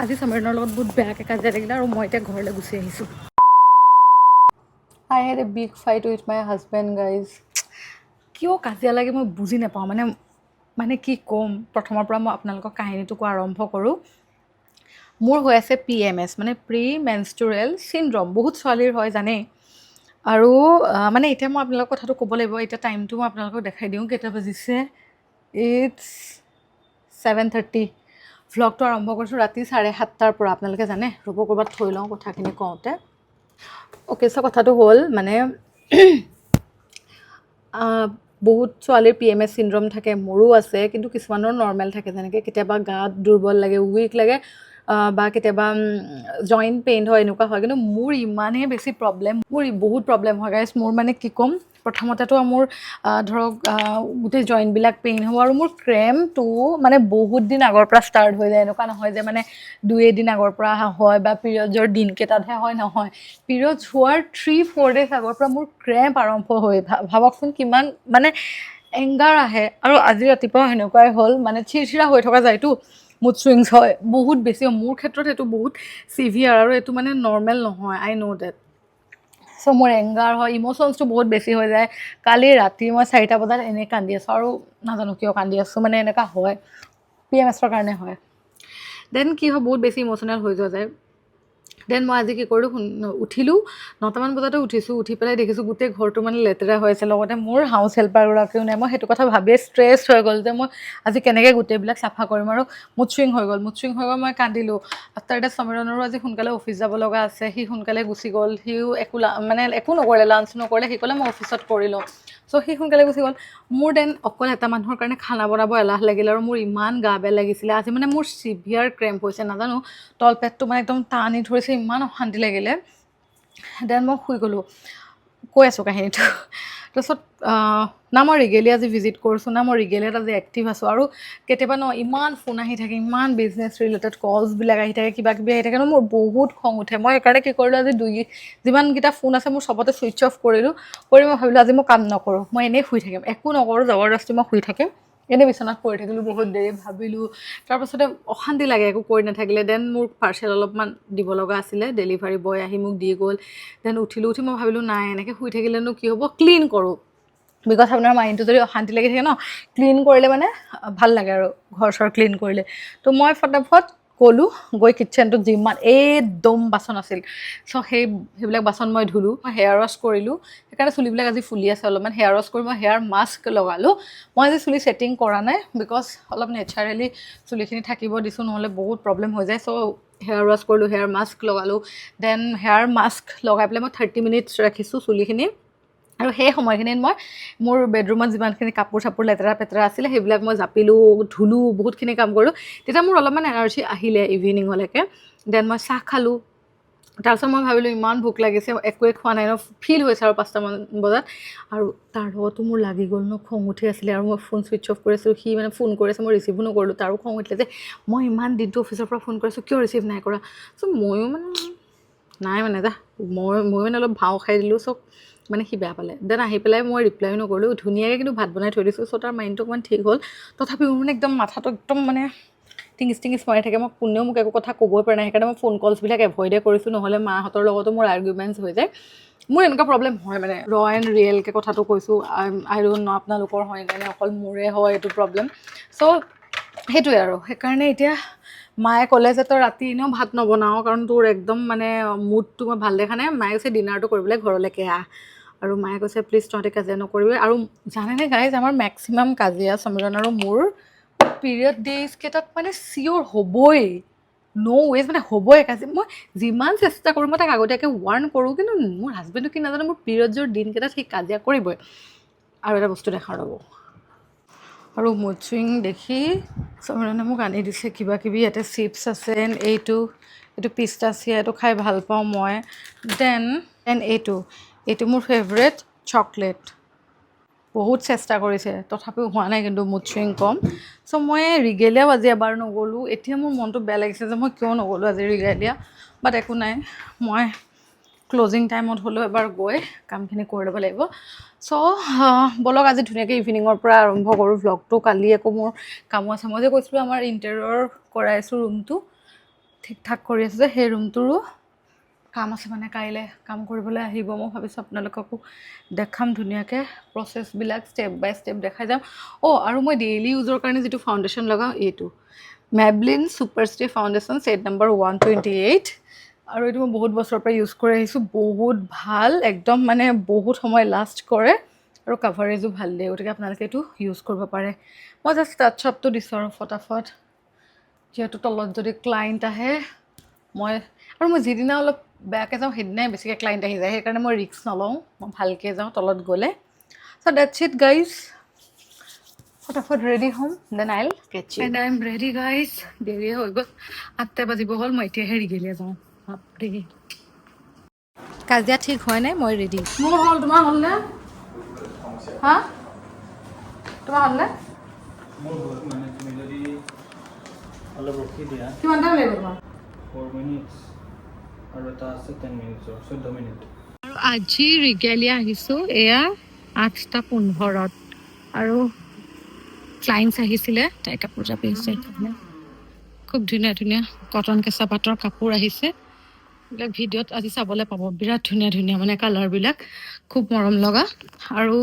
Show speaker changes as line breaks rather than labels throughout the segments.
আজি সমীৰণৰ লগত বহুত বেয়াকৈ কাজিয়া লাগিলে আৰু মই এতিয়া ঘৰলৈ গুচি আহিছোঁ। I had a big fight with my husband, guys. কিয় কাজিয়া লাগে মই বুজি নাপাওঁ, মানে কি ক'ম। প্ৰথমৰ পৰা মই আপোনালোকক কাহিনীটো কোৱা আৰম্ভ কৰোঁ। মোৰ হৈ আছে PMS, মানে প্ৰি মেনষ্ট্ৰুৰেল চিনড্ৰম। বহুত ছোৱালীৰ হয় জানেই। আৰু মানে এতিয়া মই আপোনালোকক কথাটো ক'ব লাগিব। এতিয়া টাইমটো মই আপোনালোকক দেখাই দিওঁ। কেইটা বাজিছে? ইটছ 7:30। ভ্লগটো আৰম্ভ কৰিছোঁ ৰাতি 7:30 পৰা। আপোনালোকে জানে, ৰ'ব ক'ৰবাত থৈ লওঁ কথাখিনি কওঁতে। অ'কে, চ' কথাটো হ'ল মানে বহুত ছোৱালীৰ PMS চিনড্ৰম থাকে, মোৰো আছে, কিন্তু কিছুমানৰ নৰ্মেল থাকে। যেনেকৈ কেতিয়াবা গাত দুৰ্বল লাগে, উইক লাগে, বা কেতিয়াবা জইণ্ট পেইন হয়, এনেকুৱা হয়। কিন্তু মোৰ ইমানেই বেছি প্ৰব্লেম, মোৰ বহুত প্ৰব্লেম হয় গাইজ। মোৰ মানে কি ক'ম, প্ৰথমতেতো মোৰ ধৰক গোটেই জইণ্টবিলাক পেইন হ'ব, আৰু মোৰ ক্ৰেমটো মানে বহুত দিন আগৰ পৰা ষ্টাৰ্ট হৈ যায়। এনেকুৱা নহয় যে মানে 2-এদিন আগৰ পৰা হয় বা পিৰিয়ডৰ দিনকেইটাতহে হয়, নহয়। পিৰিয়ডছ হোৱাৰ 3-4 ডেজ আগৰ পৰা মোৰ ক্ৰেম্প আৰম্ভ হৈ, ভাবকচোন কিমান মানে এংগাৰ আহে। আৰু আজি ৰাতিপুৱা সেনেকুৱাই হ'ল, মানে চিৰচিৰা হৈ থকা যায়তো, মুড চুইংছ হয় বহুত বেছি। মোৰ ক্ষেত্ৰত এইটো বহুত চিভিয়াৰ, আৰু এইটো মানে নৰ্মেল নহয়, আই ন' ডেট। চ' মোৰ এংগাৰ হয়, ইম'শ্যনছটো বহুত বেছি হৈ যায়। কালি ৰাতি মই 4টা বজাত এনেই কান্দি আছোঁ, আৰু নাজানো কিয় কান্দি আছোঁ, মানে এনেকুৱা হয়, PMSৰ কাৰণে হয়। দেন কি হয়, বহুত বেছি ইম'শ্যনেল হৈ যোৱা যায়। দেন মই আজি কি কৰিলোঁ, উঠিলোঁ 9টামান বজাতে উঠিছোঁ। উঠি পেলাই দেখিছোঁ গোটেই ঘৰটো মানে লেতেৰা হৈ আছে, লগতে মোৰ হাউচ হেল্পাৰগৰাকীও নাই। মই সেইটো কথা ভাবিয়ে ষ্ট্ৰেছ হৈ গ'ল যে মই আজি কেনেকৈ গোটেইবিলাক চাফা কৰিম, আৰু মুড চুইং হৈ গ'ল। মই কান্দিলোঁ। আফটাৰ ডেট সমীৰণৰো আজি সোনকালে অফিচ যাব লগা আছে, সি সোনকালে গুচি গ'ল। সিও একো নকৰিলে, লাঞ্চ নকৰিলে। সি ক'লে মই অফিচত কৰি লওঁ। চ' সি সোনকালে গুচি গ'ল। মোৰ দেন অকল এটা মানুহৰ কাৰণে খানা বনাব এলাহ লাগিল, আৰু মোৰ ইমান গা বেয়া লাগিছিলে আজি। মানে মোৰ চিভিয়াৰ ক্ৰেম্প হৈছে, নাজানো, তলপেটটো মানে একদম টানি ধৰিছে, ইমান অশান্তি লাগিলে। দেন মই শুই গ'লোঁ। কৈ আছোঁ কাহিনীটো। তাৰপিছত না মই ৰিগেলিয়া আজি ভিজিট কৰিছোঁ, না মই ৰিগেলিয়াত আজি এক্টিভ আছোঁ। আৰু কেতিয়াবা ইমান ফোন আহি থাকে, ইমান বিজনেছ ৰিলেটেড কলছবিলাক আহি থাকে, কিবা কিবি আহি থাকে মোৰ বহুত খং উঠে। মই সেইকাৰণে কি কৰিলোঁ, আজি যিমানকেইটা ফোন আছে মোৰ চবতে ছুইচ অফ কৰিলোঁ। মই ভাবিলোঁ আজি মই কাম নকৰোঁ, মই এনেই শুই থাকিম, একো নকৰোঁ, জবৰদস্তি মই শুই থাকিম। এনেই বিচনাত পৰি থাকিলোঁ বহুত দেৰি, ভাবিলোঁ। তাৰপাছতে অশান্তি লাগে একো কৰি নাথাকিলে। দেন মোৰ পাৰ্চেল অলপমান দিব লগা আছিলে, ডেলিভাৰী বয় আহি মোক দি গ'ল। দেন উঠি মই ভাবিলোঁ নাই, এনেকৈ শুই থাকিলেনো কি হ'ব, ক্লিন কৰোঁ। বিকজ আপোনাৰ মাইণ্ডটো যদি অশান্তি লাগি থাকে ন, ক্লিন কৰিলে মানে ভাল লাগে, আৰু ঘৰ চৰ ক্লিন কৰিলে। তো মই ফটাফট গ'লোঁ, গৈ কিটচেনটোত যিমান একদম বাচন আছিল, চ' সেইবিলাক বাচন মই ধুলোঁ। মই হেয়াৰ ৱাছ কৰিলোঁ, সেইকাৰণে চুলিবিলাক আজি ফুলি আছে অলপমান। হেয়াৰ ৱাছ কৰি মই হেয়াৰ মাস্ক লগালোঁ। মই আজি চুলি ছেটিং কৰা নাই, বিকজ অলপ নেচাৰেলি চুলিখিনি থাকিব দিছোঁ, নহ'লে বহুত প্ৰব্লেম হৈ যায়। চ' হেয়াৰ ৱাছ কৰিলোঁ, হেয়াৰ মাস্ক লগালোঁ। দেন হেয়াৰ মাস্ক লগাই পেলাই মই 30 মিনিটছ ৰাখিছোঁ চুলিখিনি। আৰু সেই সময়খিনিত মই মোৰ বেডৰুমত যিমানখিনি কাপোৰ চাপোৰ লেতেৰা পেতেৰা আছিলে, সেইবিলাক মই জাপিলোঁ, ধুলোঁ, বহুতখিনি কাম কৰিলোঁ। তেতিয়া মোৰ অলপমান এনাৰ্জি আহিলে ইভিনিঙলৈকে। দেন মই চাহ খালোঁ। তাৰপিছত মই ভাবিলোঁ ইমান ভোক লাগিছে, একোৱে খোৱা নাই ন, ফিল হৈছে আৰু 5টামান বজাত। আৰু তাৰ লগতো মোৰ লাগি গ'ল ন, খং উঠি আছিলে, আৰু মই ফোন ছুইচ অফ কৰি আছিলোঁ। সি মানে ফোন কৰি আছে, মই ৰিচিভো নকৰিলোঁ। তাৰো খং উঠিলে যে মই ইমান দিনটো অফিচৰ পৰা ফোন কৰিছোঁ, কিয় ৰিচিভ নাই কৰা। চ' ময়ো নাই মানে মই মানে অলপ ভাও খাই দিলোঁ। চব মানে সি বেয়া পালে। দেন আহি পেলাই মই ৰিপ্লাইও নকৰিলোঁ, ধুনীয়াকৈ কিন্তু ভাত বনাই থৈ দিছোঁ। চ' তাৰ মাইণ্ডটো অকণমান ঠিক হ'ল। তথাপিও মানে একদম মাথাটো একদম মানে টিঙিচ মাৰি থাকে। কোনেও মোক একো কথা ক'বই পৰা নাই, সেইকাৰণে মই ফোন কলছবিলাক এভইডে কৰিছোঁ, নহ'লে মাহঁতৰ লগতো মোৰ আৰ্গুমেণ্টছ হৈ যায়। মোৰ এনেকুৱা প্ৰব্লেম হয়, মানে এণ্ড ৰিয়েলকৈ কথাটো কৈছোঁ। আই ডোণ্ট ন' আপোনালোকৰ হয় কাৰণে, অকল মোৰে হয় এইটো প্ৰব্লেম। চ' সেইটোৱে আৰু। সেইকাৰণে এতিয়া মায়ে ক'লে যে তই ৰাতি এনেও ভাত নবনাওঁ, কাৰণ তোৰ একদম মানে মুডটো মই ভাল দেখা নাই। মায়ে কৈছে ডিনাৰটো কৰিবলৈ ঘৰলৈকে আহ। আৰু মায়ে কৈছে প্লিজ তহঁতে কাজিয়া নকৰিবি। আৰু জানেনে গাইজ, আমাৰ মেক্সিমাম কাজিয়া সমীৰণ আৰু মোৰ পিৰিয়ড ডেইজকেইটাত মানে চিয়'ৰ হ'বই, ন' ৱেজ, মানে হ'বই কাজিয়া। মই যিমান চেষ্টা কৰোঁ, মই তাক আগতীয়াকৈ ৱাৰ্ণ কৰোঁ, কিন্তু মোৰ হাজবেণ্ডো কি নাজানো, মোৰ পিৰিয়ডছৰ দিনকেইটাত সি কাজিয়া কৰিবই। আৰু এটা বস্তু দেখা ৰ'ব, আৰু মুড চুইং দেখি সমীৰণে মোক আনি দিছে কিবা কিবি। ইয়াতে চিপছ আছে, এইটো পিষ্টাচিয়া, এইটো খাই ভাল পাওঁ মই। দেন এইটো মোৰ ফেভৰেট চকলেট। বহুত চেষ্টা কৰিছে, তথাপিও হোৱা নাই কিন্তু মুড চুইং কম। চ' মই ৰিগেলিয়াও আজি এবাৰ নগ'লোঁ। এতিয়া মোৰ মনটো বেয়া লাগিছে যে মই কিয় নগ'লোঁ আজি ৰিগেলিয়া। বাট একো নাই, মই ক্ল'জিং টাইমত হ'লেও এবাৰ গৈ কামখিনি কৰি ল'ব লাগিব। চ' ব'লক আজি ধুনীয়াকৈ ইভিনিঙৰ পৰা আৰম্ভ কৰোঁ ভ্লগটো। কালি আকৌ মোৰ কামো আছে। মই যে কৈছিলোঁ আমাৰ ইণ্টেৰিয়ৰ কৰাইছোঁ ৰুমটো, ঠিক ঠাক কৰি আছে যে সেই ৰুমটোৰো কাম আছে মানে কাইলৈ কাম কৰিবলৈ আহিব মই ভাবিছোঁ আপোনালোককো দেখাম ধুনীয়াকৈ প্ৰচেছবিলাক ষ্টেপ বাই ষ্টেপ দেখাই যাম আৰু মই ডেইলি ইউজৰ কাৰণে যিটো ফাউণ্ডেশ্যন লগাওঁ এইটো Maybelline super stay foundation shade number 128 আৰু এইটো মই বহুত বছৰৰ পৰা ইউজ কৰি আহিছোঁ বহুত ভাল একদম মানে বহুত সময় লাষ্ট কৰে আৰু কাভাৰেজো ভাল দিয়ে গতিকে আপোনালোকে এইটো ইউজ কৰিব পাৰে মই জাষ্ট টাচ আপটো দিছোঁ আৰু ফটাফট যিহেতু তলত যদি ক্লাইণ্ট আহে মই যিদিনা অলপ বেয়াকৈ যাওঁ সেইদিনাই বেছিকৈ ক্লাইণ্ট আহি যায় সেইকাৰণে মই ৰিস্ক নলওঁ মই ভালকৈ যাওঁ তলত গ'লে চ' ডেটছ ইট গাইজ ফটাফট ৰেডি হ'ম then I'll catch you and I am ready guys দেৰি হৈ গ'ল 8টা বাজিব হ'ল মই এতিয়াহে ৰিগেলিয়া যাওঁ বাপৰে কাজিয়া ঠিক হয় নাই মই ৰেডি মোৰ হ'ল তোমাৰ হ'লনে হা তোমাৰ হ'লনে কিমান টাইম লাগিব তোমাৰ
4 minutes আৰু এটা আছে 10 minutes 14 মিনিট
আৰু আজি ৰিগেলিয়া আহিছোঁ এয়া 8:15 আৰু ক্লাইণ্টছ আহিছিলে তাই কাপোৰ জাপি আহিছে খুব ধুনীয়া ধুনীয়া কটন কেঁচা পাটৰ কাপোৰ আহিছে এইবিলাক ভিডিঅ'ত আজি চাবলৈ পাব বিৰাট ধুনীয়া ধুনীয়া মানে কালাৰবিলাক খুব মৰম লগা আৰু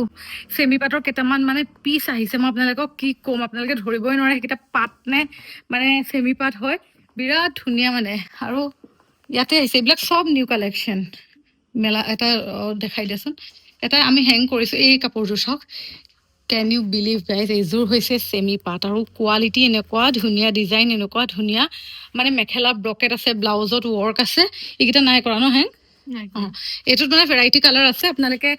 চেমি পাটৰ কেইটামান মানে পিচ আহিছে মই আপোনালোকক কি ক'ম আপোনালোকে ধৰিবই নোৱাৰে সেইকেইটা পাট নে মানে চেমি পাট হয় বিৰাট ধুনীয়া মানে আৰু ইয়াতে আহিছে এইবিলাক চব নিউ কালেকশ্যন মেলা এটা দেখাই দিয়াচোন এটা আমি হেং কৰিছোঁ এই কাপোৰযোৰ চাওক কেন ইউ বিলিভ গাইজ এইযোৰ হৈছে চেমি পাট আৰু কোৱালিটি এনেকুৱা ধুনীয়া ডিজাইন এনেকুৱা ধুনীয়া মানে মেখেলা ব্ৰকেট আছে ব্লাউজত ৱৰ্ক আছে এইকেইটা নাই কৰা ন হেং এইটোত মানে ভেৰাইটি কালাৰ আছে আপোনালোকে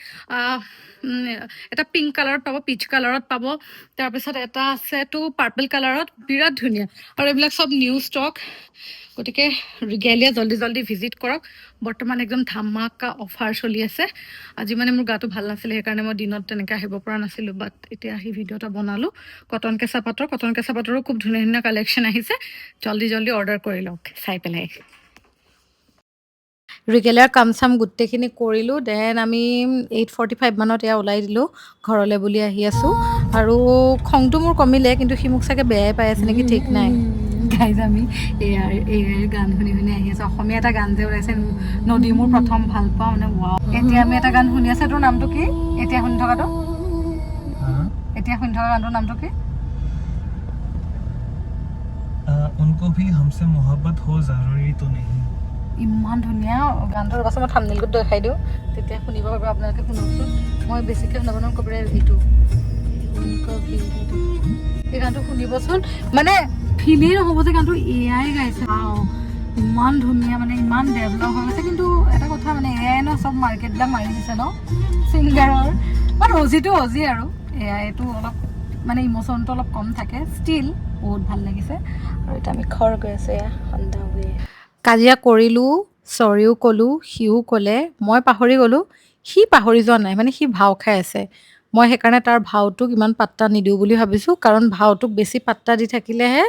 এটা পিংক কালাৰত পাব পিচ কালাৰত পাব তাৰপিছত এটা আছে টু পাৰ্পল কালাৰত বিৰাট ধুনীয়া আৰু এইবিলাক চব নিউ ষ্টক গতিকে ৰিগেলিয়া জল্দি জল্দি ভিজিট কৰক বৰ্তমান একদম ধামাকা অফাৰ চলি আছে আজি মানে মোৰ গাটো ভাল নাছিলে সেইকাৰণে মই দিনত তেনেকৈ আহিব পৰা নাছিলোঁ বাট এতিয়া আহি ভিডিঅ' এটা বনালোঁ কটন কেঁচা পাটৰো খুব ধুনীয়া ধুনীয়া কালেকশ্যন আহিছে জল্দি জল্দি অৰ্ডাৰ কৰি লওক চাই পেলাই ৰিগেলিয়াৰ কাম চাম গোটেইখিনি কৰিলোঁ দেন আমি 8:45 মানত এয়া ওলাই দিলোঁ ঘৰলৈ বুলি আহি আছোঁ আৰু খংটো মোৰ কমিলে কিন্তু সি মোক চাগে বেয়াই পাই আছে নেকি ঠিক নাই গাইজ আমি এয়াৰ গান শুনি শুনি আহি আছোঁ অসমীয়া এটা গান যে ওলাইছে নদী মোৰ প্ৰথম ভাল পাওঁ মানে ৱাও এতিয়া আমি এটা গান শুনি আছোঁ তোৰ নামটো কি এতিয়া শুনি থকা গানটোৰ নামটো কি
उनको भी हमसे मोहब्बत हो जरूरी तो नहीं
ইমান ধুনীয়া গানটোৰ ৰবাচোন মই থাম্বনেইলটো দেখাই দিওঁ তেতিয়া শুনিব পাৰিব আপোনালোকে শুনকচোন মই বেছিকৈ শুনাব নোৱাৰোঁ ক'ব এইটো এই গানটো শুনিবচোন মানে ফিলেই নহ'ব যে গানটো এয়াই গাইছে ইমান ধুনীয়া মানে ইমান ডেভেলপ হৈ গৈছে কিন্তু এটা কথা মানে এয়াই ন চব মাৰ্কেটবিলাক মাৰি দিছে ন ছিংগাৰৰ মানে অজিটো অজি আৰু এয়াইটো অলপ মানে ইম'চনটো অলপ কম থাকে ষ্টিল বহুত ভাল লাগিছে আৰু এতিয়া আমি ঘৰ গৈ আছোঁ এয়া সন্ধ্যা হৈ কাজিয়া কৰিলোঁ চৰিও ক'লোঁ সিও ক'লে মই পাহৰি গ'লোঁ সি পাহৰি যোৱা নাই মানে সি ভাও খাই আছে মই সেইকাৰণে তাৰ ভাওটোক ইমান পাত্তা নিদিওঁ বুলি ভাবিছোঁ কাৰণ ভাওটোক বেছি পাত্তা দি থাকিলেহে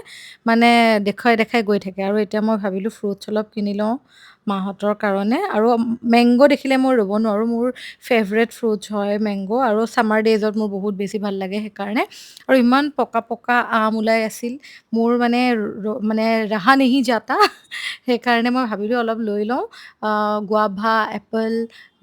মানে দেখুৱাই গৈ থাকে আৰু এতিয়া মই ভাবিলোঁ ফ্ৰুটছ অলপ কিনি লওঁ মাহঁতৰ কাৰণে আৰু মেংগ' দেখিলে মই ৰ'ব নোৱাৰোঁ মোৰ ফেভৰেট ফ্ৰুটছ হয় মেংগ' আৰু ছামাৰ ডেইজত মোৰ বহুত বেছি ভাল লাগে সেইকাৰণে আৰু ইমান পকা আম ওলাই আছিল মোৰ মানে ৰাহা নেহি যাতা সেইকাৰণে মই ভাবিলোঁ অলপ লৈ লওঁ গুৱাভা এপল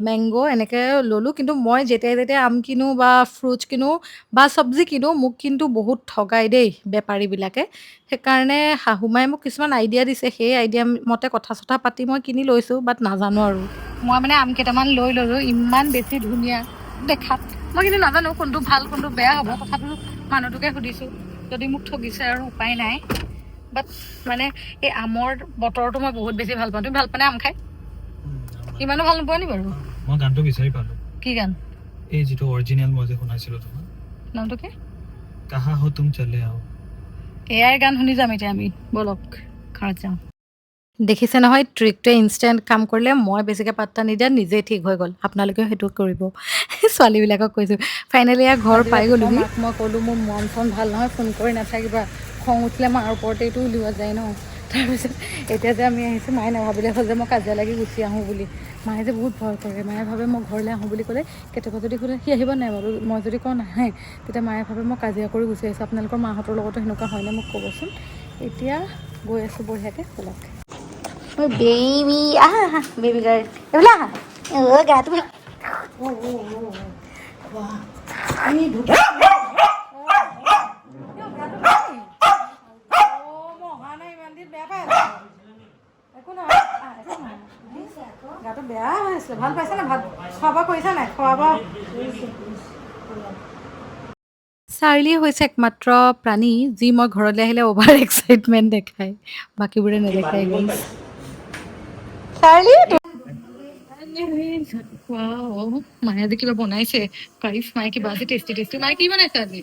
মেংগ' এনেকৈ ল'লোঁ কিন্তু মই যেতিয়া আম কিনো বা ফ্ৰুটছ কিনো বা চব্জি কিনো মোক কিন্তু বহুত ঠগাই দেই বেপাৰীবিলাকে সেইকাৰণে শাহুমাই মোক কিছুমান আইডিয়া দিছে সেই আইডিয়া মতে কথা চথা পাতি মই কিনি লৈছোঁ বাট নাজানো আৰু মই মানে আম কেইটামান লৈ ল'লোঁ ইমান বেছি ধুনীয়া দেখাত মই কিন্তু নাজানো কোনটো ভাল কোনটো বেয়া হ'ব তথাপিও মানুহটোকে সুধিছোঁ যদি মোক ঠগিছে আৰু উপায় নাই বাট মানে এই আমৰ বতৰটো মই বহুত বেছি ভাল পাওঁ তুমি ভাল পোৱা নে আম খাই ইমানো ভাল নোপোৱা নি বাৰু
মই গানটো বিচাৰি পালোঁ
কি গান
এই যিটো অৰিজিনেল মই যে শুনাইছিলোঁ তোমাৰ
নামটো কি
কাহা হো তুম চলে আও
এয়াই গান শুনি যাম এতিয়া আমি ব'লক ঘৰত যাওঁ দেখিছে নহয় ট্ৰিকটোৱে ইনষ্টেণ্ট কাম কৰিলে মই বেছিকৈ পাত্তা নিদিয়া নিজেই ঠিক হৈ গ'ল আপোনালোকেও সেইটো কৰিব ছোৱালীবিলাকক কৈছোঁ ফাইনেলি ইয়াৰ ঘৰ পাই গ'লোঁ মাক মই ক'লোঁ মোৰ মন চন ভাল নহয় ফোন কৰি নাথাকিবা খং উঠিলে মাৰ ওপৰতেইটো উলিওৱা যায় ন তাৰপিছত এতিয়া যে আমি আহিছোঁ মায়ে নাভাবিলে হ'ল যে মই কাজিয়া লাগি গুচি আহোঁ বুলি মায়ে যে বহুত ভয় কৰে মায়ে ভাবে মই ঘৰলৈ আহোঁ বুলি ক'লে কেতিয়াবা যদি সোধে সি আহিব নাই বাৰু মই যদি কওঁ নাহে তেতিয়া মায়ে ভাবে মই কাজিয়া কৰি গুচি আহিছোঁ আপোনালোকৰ মাহঁতৰ লগতো সেনেকুৱা হয়নে মোক ক'বচোন এতিয়া গৈ আছোঁ বঢ়িয়াকৈ ব'লক
বেবি আহা বেবি গাৰ্ল এইবিলাক আহা গাটো
গাটো বেয়া হৈ আছে ভাল পাইছে নে ভাত খোৱা বোৱা কৰিছা নাই খোৱা বোৱা চাৰ্লি হৈছে একমাত্ৰ প্ৰাণী যি মই ঘৰলৈ আহিলে অভাৰ এক্সাইটমেণ্ট দেখায় বাকীবোৰে নেদেখায়
চাৰ্লি
মায়ে আজি কিবা বনাইছে কাৰিফ মায়ে কিবা আজি টেষ্টি টেষ্টি মায়ে কি বনাইছে আজি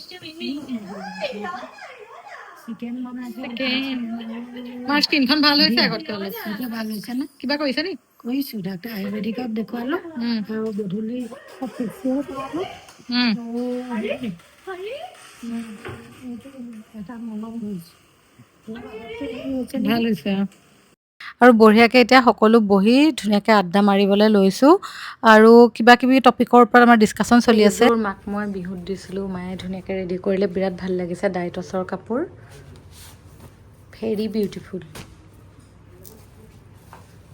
মাৰ স্কিনখন ভাল হৈছে আগতকৈ অলপ ভাল হৈছে নে কিবা কৰিছে নি কৰিছোঁ ডাক্তৰ আয়ুৰ্বেদিকত দেখুৱালোঁ আৰু গধূলি ফেচিয়েল কৰালোঁ ভাল হৈছে আৰু বঢ়িয়াকৈ এতিয়া সকলো বহি ধুনীয়াকৈ আড্ডা মাৰিবলৈ লৈছোঁ আৰু কিবা কিবি টপিকৰ ওপৰত আমাৰ ডিছকাশ্যন চলি আছে মাক মই বিহুত দিছিলোঁ মায়ে ধুনীয়াকৈ ৰেডি কৰিলে বিৰাট ভাল লাগিছে ডাইটছৰ কাপোৰ ভেৰি বিউটিফুল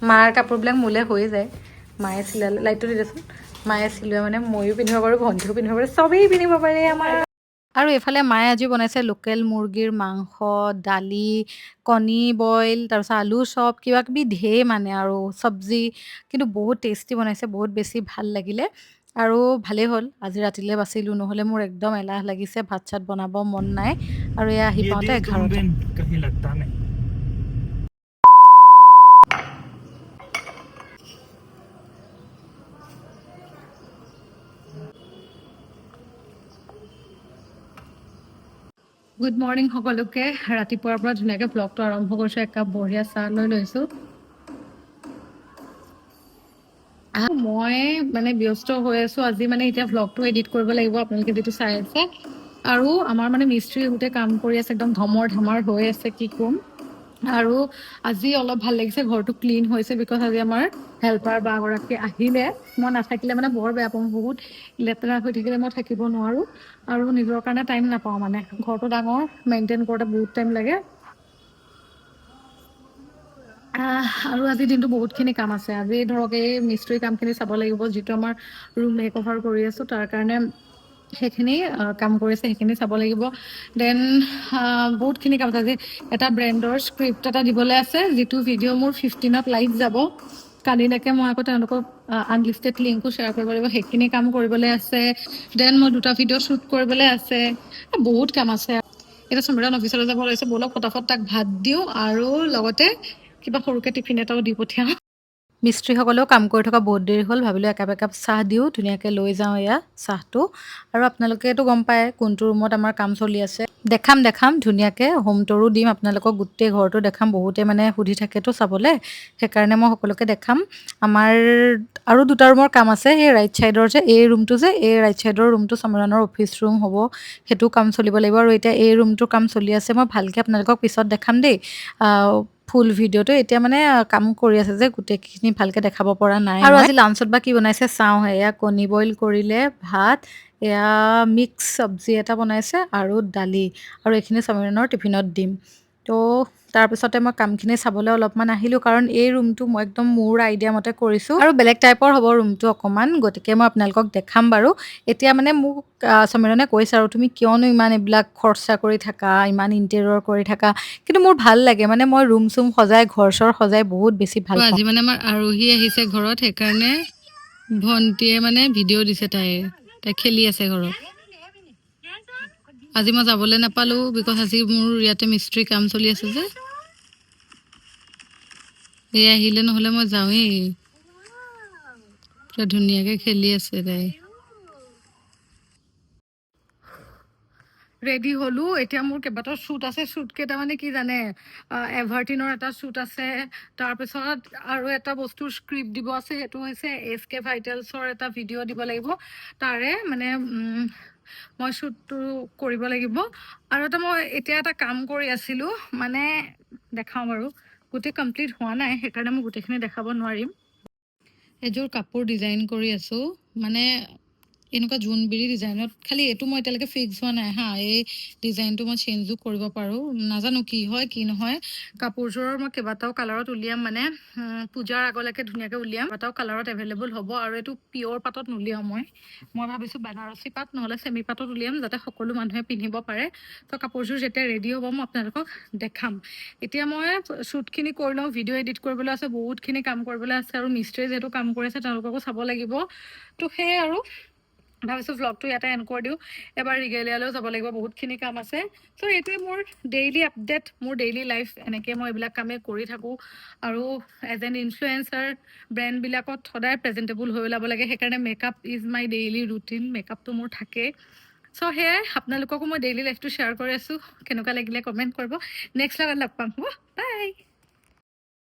মাৰ কাপোৰবিলাক মোলৈ হৈ যায় মায়ে চিলালে লাইটটো দি দেচোন মায়ে চিলোৱা মানে ময়ো পিন্ধিব পাৰোঁ ভণ্টিও পিন্ধিব পাৰে চবেই পিন্ধিব পাৰে আমাৰ আৰু এইফালে মায়ে আজি বনাইছে লোকেল মুৰ্গীৰ মাংস দালি কণী বইল তাৰপিছত আলু চপ কিবা কিবি ঢেৰ মানে আৰু চব্জি কিন্তু বহুত টেষ্টি বনাইছে বহুত বেছি ভাল লাগিলে আৰু ভালেই হ'ল আজি ৰাতিলৈ বাচিলোঁ নহ'লে মোৰ একদম এলাহ লাগিছে ভাত চাত বনাব মন নাই আৰু এয়া আহি পাওঁতে 11টা গুড মৰ্ণিং সকলোকে ৰাতিপুৱাৰ পৰা ধুনীয়াকৈ ব্লগটো আৰম্ভ কৰিছোঁ একাপ বঢ়িয়া চাহ লৈ লৈছোঁ মই মানে ব্যস্ত হৈ আছোঁ আজি মানে এতিয়া ভ্লগটো এডিট কৰিব লাগিব আপোনালোকে যিটো চাই আছে আৰু আমাৰ মানে মিস্ত্ৰী গোটেই কাম কৰি আছে একদম ধমৰ ধামাৰ হৈ আছে কি ক'ম আৰু আজি অলপ ভাল লাগিছে ঘৰটো ক্লিন হৈছে বিকজ আজি আমাৰ হেল্পাৰ বাগৰাকী আহিলে মই নাথাকিলে মানে বৰ বেয়া পাওঁ বহুত লেতেৰা হৈ থাকিলে মই থাকিব নোৱাৰোঁ আৰু নিজৰ কাৰণে টাইম নাপাওঁ মানে ঘৰটো ডাঙৰ মেইনটেইন কৰোঁতে বহুত টাইম লাগে আৰু আজিৰ দিনটো বহুতখিনি কাম আছে আজি ধৰক এই মিস্ত্ৰী কামখিনি চাব লাগিব যিটো আমাৰ ৰুম মেক অভাৰ কৰি আছোঁ তাৰ কাৰণে সেইখিনি কাম কৰিছে সেইখিনি চাব লাগিব দেন বহুতখিনি কাম আছে আজি এটা ব্ৰেণ্ডৰ স্ক্ৰিপ্ট এটা দিবলৈ আছে যিটো ভিডিঅ' মোৰ 15ত লাইভ যাব কালিলৈকে মই আকৌ তেওঁলোকক আনলিষ্টেড লিংকো শ্বেয়াৰ কৰিব লাগিব সেইখিনি কাম কৰিবলৈ আছে দেন মই 2টা ভিডিঅ' শ্বুট কৰিবলৈ আছে বহুত কাম আছে এতিয়া সমীৰণ অফিচলৈ যাব লাগিছে ব'লক ফটাফট তাক ভাত দিওঁ আৰু লগতে কিবা সৰুকৈ টিফিন এটাও দি পঠিয়াওঁ মিস্ত্ৰীসকলেও কাম কৰি থকা বহুত দেৰি হ'ল ভাবিলোঁ একাপ চাহ দিওঁ ধুনীয়াকৈ লৈ যাওঁ এয়া চাহটো আৰু আপোনালোকেতো গম পায় কোনটো ৰুমত আমাৰ কাম চলি আছে দেখাম ধুনীয়াকৈ হোম টুৰো দিম আপোনালোকক গোটেই ঘৰটো দেখাম বহুতে মানে সুধি থাকেতো চাবলৈ সেইকাৰণে মই সকলোকে দেখাম আমাৰ আৰু 2টা ৰুমৰ কাম আছে সেই ৰাইট ছাইডৰ এই ৰুমটো এই ৰাইট ছাইডৰ ৰুমটো সমীৰণৰ অফিচ ৰুম হ'ব সেইটো কাম চলিব লাগিব আৰু এতিয়া এই ৰুমটোৰ কাম চলি আছে মই ভালকৈ আপোনালোকক পিছত দেখাম দেই ফুল ভিডিঅ'টো এতিয়া মানে কাম কৰি আছে যে গোটেইখিনি ভালকৈ দেখাব পৰা নাই আৰু আজি লাঞ্চত বা কি বনাইছে চাওঁ এয়া কণী বইল কৰিলে ভাত এয়া মিক্স চব্জি এটা বনাইছে আৰু দালি আৰু এইখিনি সমীৰণৰ টিফিনত দিম তো তাৰপিছতে মই কামখিনি চাবলৈ অলপমান আহিলোঁ কাৰণ এই ৰুমটো মই একদম মোৰ আইডিয়া মতে কৰিছোঁ আৰু বেলেগ টাইপৰ হ'ব ৰুমটো অকণমান গতিকে মই আপোনালোকক দেখাম বাৰু এতিয়া মানে মোক সমীৰণে কৈছে আৰু তুমি কিয়নো ইমান এইবিলাক খৰচা কৰি থাকা ইমান ইণ্টেৰিয়ৰ কৰি থাকা কিন্তু মোৰ ভাল লাগে মানে মই ৰুম চুম সজাই ঘৰ চৰ সজাই বহুত বেছি ভাল পাওঁ আজি মানে আমাৰ আলহী আহিছে ঘৰত সেইকাৰণে ভণ্টিয়ে মানে ভিডিঅ' দিছে তাই খেলি আছে ঘৰত আজি মই যাবলৈ নাপালোঁ বিকজ আজি মোৰ ইয়াতে মিস্ত্ৰী কাম চলি আছে যে এই আহিলে নহ'লে মই যাওঁৱেই পুৰা ধুনীয়াকৈ খেলি আছে তাই ৰেডি হ'লোঁ এতিয়া মোৰ কেইবাটাও শ্বুট আছে শ্বুট কেইটা মানে কি জানে এভাৰটিনৰ এটা শ্বুট আছে তাৰপিছত আৰু এটা বস্তুৰ স্ক্ৰিপ্ট দিব আছে সেইটো হৈছে SK ভাইটেলছৰ এটা ভিডিঅ' দিব লাগিব তাৰে মানে মই শ্বুটটো কৰিব লাগিব আৰু মই এতিয়া এটা কাম কৰি আছিলোঁ মানে দেখাওঁ বাৰু গোটেই কমপ্লিট হোৱা নাই সেইকাৰণে মই গোটেইখিনি দেখাব নোৱাৰিম এযোৰ কাপোৰ ডিজাইন কৰি আছোঁ মানে এনেকুৱা জোনবিৰি ডিজাইনত, খালি এইটো মই এতিয়ালৈকে ফিক্স হোৱা নাই হা, এই ডিজাইনটো মই চেঞ্জো কৰিব পাৰোঁ, নাজানো কি হয় কি নহয়। কাপোৰযোৰৰ মই কেইবাটাও কালাৰত উলিয়াম, মানে পূজাৰ আগলৈকে ধুনীয়াকৈ উলিয়াম, কেইবাটাও কালাৰত এভেইলেবল হ'ব। আৰু এইটো পিয়ৰ পাতত নুলিয়াওঁ মই ভাবিছোঁ বেনাৰসী পাত নহ'লে চেমি পাতত উলিয়াম, যাতে সকলো মানুহে পিন্ধিব পাৰে। তো কাপোৰযোৰ যেতিয়া ৰেডি হ'ব মই আপোনালোকক দেখাম। এতিয়া মই শ্বুটখিনি কৰি লওঁ, ভিডিঅ' এডিট কৰিবলৈ আছে, বহুতখিনি কাম কৰিবলৈ আছে, আৰু মিস্ত্ৰীয়ে যিহেতু কাম কৰিছে তেওঁলোককো চাব লাগিব। তো সেয়াই আৰু ভাবিছোঁ ভ্লগটো ইয়াতে এণ্ড কৰি দিওঁ, এবাৰ ৰিগেলিয়ালৈও যাব লাগিব, বহুতখিনি কাম আছে। চ' এইটোৱে মোৰ ডেইলি আপডেট, মোৰ ডেইলি লাইফ, এনেকৈ মই এইবিলাক কামেই কৰি থাকোঁ। আৰু এজ এন ইনফ্লুৱেঞ্চাৰ ব্ৰেণ্ডবিলাকত সদায় প্ৰেজেণ্টেবল হৈ ওলাব লাগে, সেইকাৰণে makeup is my daily routine, মেকআপটো মোৰ থাকেই। চ' সেয়াই আপোনালোককো মই ডেইলি লাইফটো শ্বেয়াৰ কৰি আছোঁ, কেনেকুৱা লাগিলে কমেণ্ট কৰিব। নেক্সট লগত লগ পাম, হ'ব, বাই।